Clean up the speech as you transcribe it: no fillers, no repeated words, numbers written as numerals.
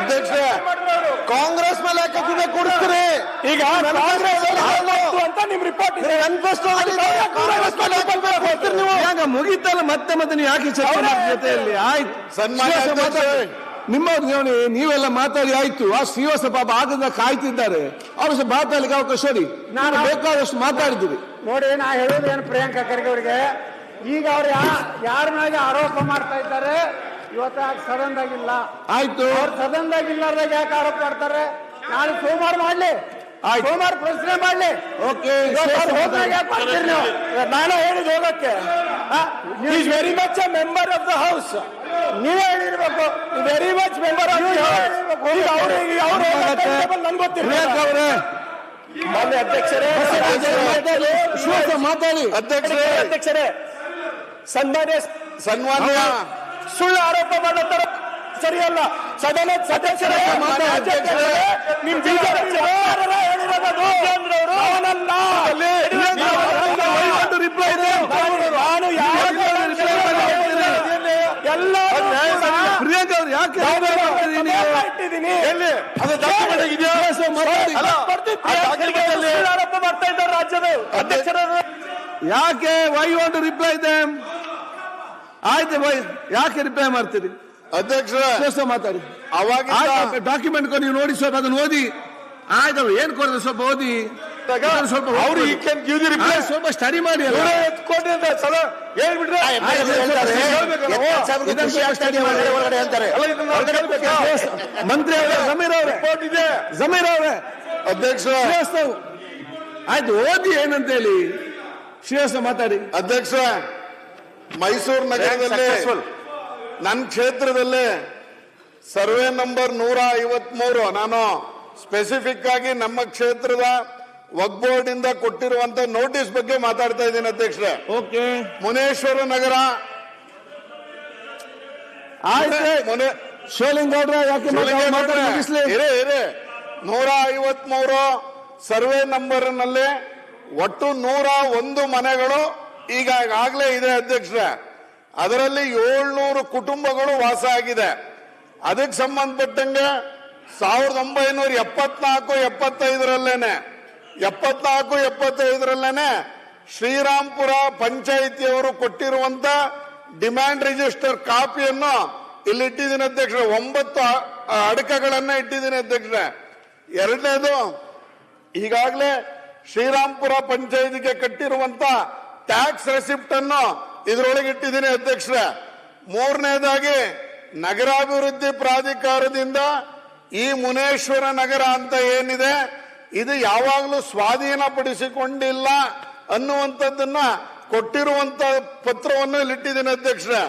ಅಧ್ಯಕ್ಷ ಕಾಂಗ್ರೆಸ್ ಮೇಲೆ ಯಾಕೆ ಗುಣೆ ಕೊಡ್ತೀರಿ? ಈಗ ಕಾಂಗ್ರೆಸ್ ಅಂತ ನಿಮ್ ರಿಪೋರ್ಟ್ ಮುಗಿತಲ್ಲ, ಮತ್ತೆ ಮತ್ತೆ ನೀವು ಯಾಕೆ ಚರ್ಚೆ ಜೊತೆಯಲ್ಲಿ ಆಯ್ತು ನಿಮ್ಮವ್ರು ನೀವೆಲ್ಲ ಮಾತಾಡಿ ಆಯ್ತು. ಆ ಶ್ರೀವಾಸ ಪಾಪ ಆಗದ ಕಾಯ್ತಿದ್ದಾರೆ, ಅವ್ರು ಸಹ ಮಾತಾಡ್ಲಿಕ್ಕೆ ಅವಕಾಶ ಕೊಡಿ. ನಾನು ಬೇಕಾದಷ್ಟು ಮಾತಾಡಿದ್ದೀವಿ ನೋಡಿ. ನಾ ಹೇಳೋದೇನು ಪ್ರಿಯಾಂಕಾ ಖರ್ಗೆ ಅವರಿಗೆ, ಈಗ ಅವ್ರು ಯಾರ ಮೇಲೆ ಆರೋಪ ಮಾಡ್ತಾ ಇದ್ದಾರೆ, ಇವತ್ತು ಯಾಕೆ ಸದನದಾಗಿಲ್ಲ? ಆಯ್ತು, ಅವ್ರು ಸದನದಾಗಿಲ್ಲಾರ್ದಾಗ ಯಾಕೆ ಆರೋಪ ಮಾಡ್ತಾರೆ? ನಾಳೆ ಸೋಮವಾರ ಮಾಡ್ಲಿ, ಸೋಮವಾರ ಪ್ರಶ್ನೆ ಮಾಡ್ಲಿ. ಓಕೆ, ನಾನೇ ಹೇಳಿದ್ ಹೋಗಕ್ಕೆ. Is very much a member of the house. ನೀವೇ ಹೇಳಿರ್ಬೇಕು, very much member of the house. ನನ್ಗೆ ಗೊತ್ತಿಲ್ಲ. ಮಾನ್ಯ ಅಧ್ಯಕ್ಷರೇ, ಮಾತಾಡಿ ಅಧ್ಯಕ್ಷರೇ, ಸನ್ಮಾನ್ಯ ಸುಳ್ಳು ಆರೋಪ ಮಾಡತ್ತಾರ, ಸರಿಯಲ್ಲ. ಸದನ ಸದಸ್ಯರೇ, ನಿಮ್ ಪ್ರಿಯಾಂಕಾ ಅವ್ರು ಯಾಕೆ ಆರೋಪ ಮಾಡ್ತಾ ಇದ್ದಾರೆ ರಾಜ್ಯದ ಅಧ್ಯಕ್ಷರ? ಯಾಕೆ why want to reply them? ಆಯ್ತು, ಯಾಕೆ ರಿಪ್ಲೈ ಮಾಡ್ತೀರಿ? ಅಧ್ಯಕ್ಷ ಮಾತಾಡಿ. ಅವಾಗ ಡಾಕ್ಯುಮೆಂಟ್ ನೀವು ನೋಡಿ, ಸ್ವಲ್ಪ ಅದನ್ನು ಓದಿ. ಆಯ್ತು, ಏನ್ ಕೊಡೋದು ಸ್ವಲ್ಪ ಓದಿ, ಸ್ವಲ್ಪ ಸ್ವಲ್ಪ ಸ್ಟಡಿ ಮಾಡಿ. ಮಂತ್ರಿ ಜಮೀರ್ ಅವರೇ, ಅಧ್ಯಕ್ಷ ಆಯ್ತು, ಓದಿ ಏನಂತೇಳಿ ಶ್ರೀವಾಸ ಮಾತಾಡಿ. ಅಧ್ಯಕ್ಷ, ಮೈಸೂರು ನಗರದಲ್ಲಿ ನನ್ನ ಕ್ಷೇತ್ರದಲ್ಲಿ ಸರ್ವೆ ನಂಬರ್ 153, ನಾನು ಸ್ಪೆಸಿಫಿಕ್ ಆಗಿ ನಮ್ಮ ಕ್ಷೇತ್ರದ ವಕ್ಫ್ ಬೋರ್ಡ್ ಇಂದ ಕೊಟ್ಟಿರುವಂತ ನೋಟಿಸ್ ಬಗ್ಗೆ ಮಾತಾಡ್ತಾ ಇದ್ದೀನಿ ಅಧ್ಯಕ್ಷರೇ. ಓಕೆ, ಮುನೇಶ್ವರ ನಗರ ಶಿವಲಿಂಗೌಡ್ರ ಯಾಕೆ 153 ಸರ್ವೆ ನಂಬರ್ ನಲ್ಲಿ ಒಟ್ಟು 101 ಮನೆಗಳು ಈಗಾಗಲೇ ಇದೆ ಅಧ್ಯಕ್ಷರೇ. ಅದರಲ್ಲಿ 700 ಕುಟುಂಬಗಳು ವಾಸ ಆಗಿದೆ. ಅದಕ್ಕೆ ಸಂಬಂಧಪಟ್ಟಂಗೆ 1974-75ರಲ್ಲೇನೆ ಶ್ರೀರಾಮ್ಪುರ ಪಂಚಾಯಿತಿಯವರು ಕೊಟ್ಟಿರುವಂತ ಡಿಮ್ಯಾಂಡ್ ರಿಜಿಸ್ಟರ್ ಕಾಪಿಯನ್ನು ಇಲ್ಲಿ ಇಟ್ಟಿದ್ದೀನಿ ಅಧ್ಯಕ್ಷರೇ. 9 ಅಡಕಗಳನ್ನ ಇಟ್ಟಿದ್ದೀನಿ ಅಧ್ಯಕ್ಷರೇ. ಎರಡನೇದು, ಈಗಾಗಲೇ ಶ್ರೀರಾಮ್ಪುರ ಪಂಚಾಯಿತಿಗೆ ಕಟ್ಟಿರುವಂತ ಟ್ಯಾಕ್ಸ್ ರೆಸಿಪ್ಟ್ ಅನ್ನು ಇದರೊಳಗೆ ಇಟ್ಟಿದ್ದೀನಿ ಅಧ್ಯಕ್ಷರೇ. ಮೂರನೇದಾಗಿ, ನಗರಾಭಿವೃದ್ಧಿ ಪ್ರಾಧಿಕಾರದಿಂದ ಈ ಮುನೇಶ್ವರ ನಗರ ಅಂತ ಏನಿದೆ, ಇದು ಯಾವಾಗಲೂ ಸ್ವಾಧೀನಪಡಿಸಿಕೊಂಡಿಲ್ಲ ಅನ್ನುವಂಥದ್ದನ್ನ ಕೊಟ್ಟಿರುವಂತ ಪತ್ರವನ್ನು ಇಲ್ಲಿಟ್ಟಿದ್ದೀನಿ ಅಧ್ಯಕ್ಷರೇ.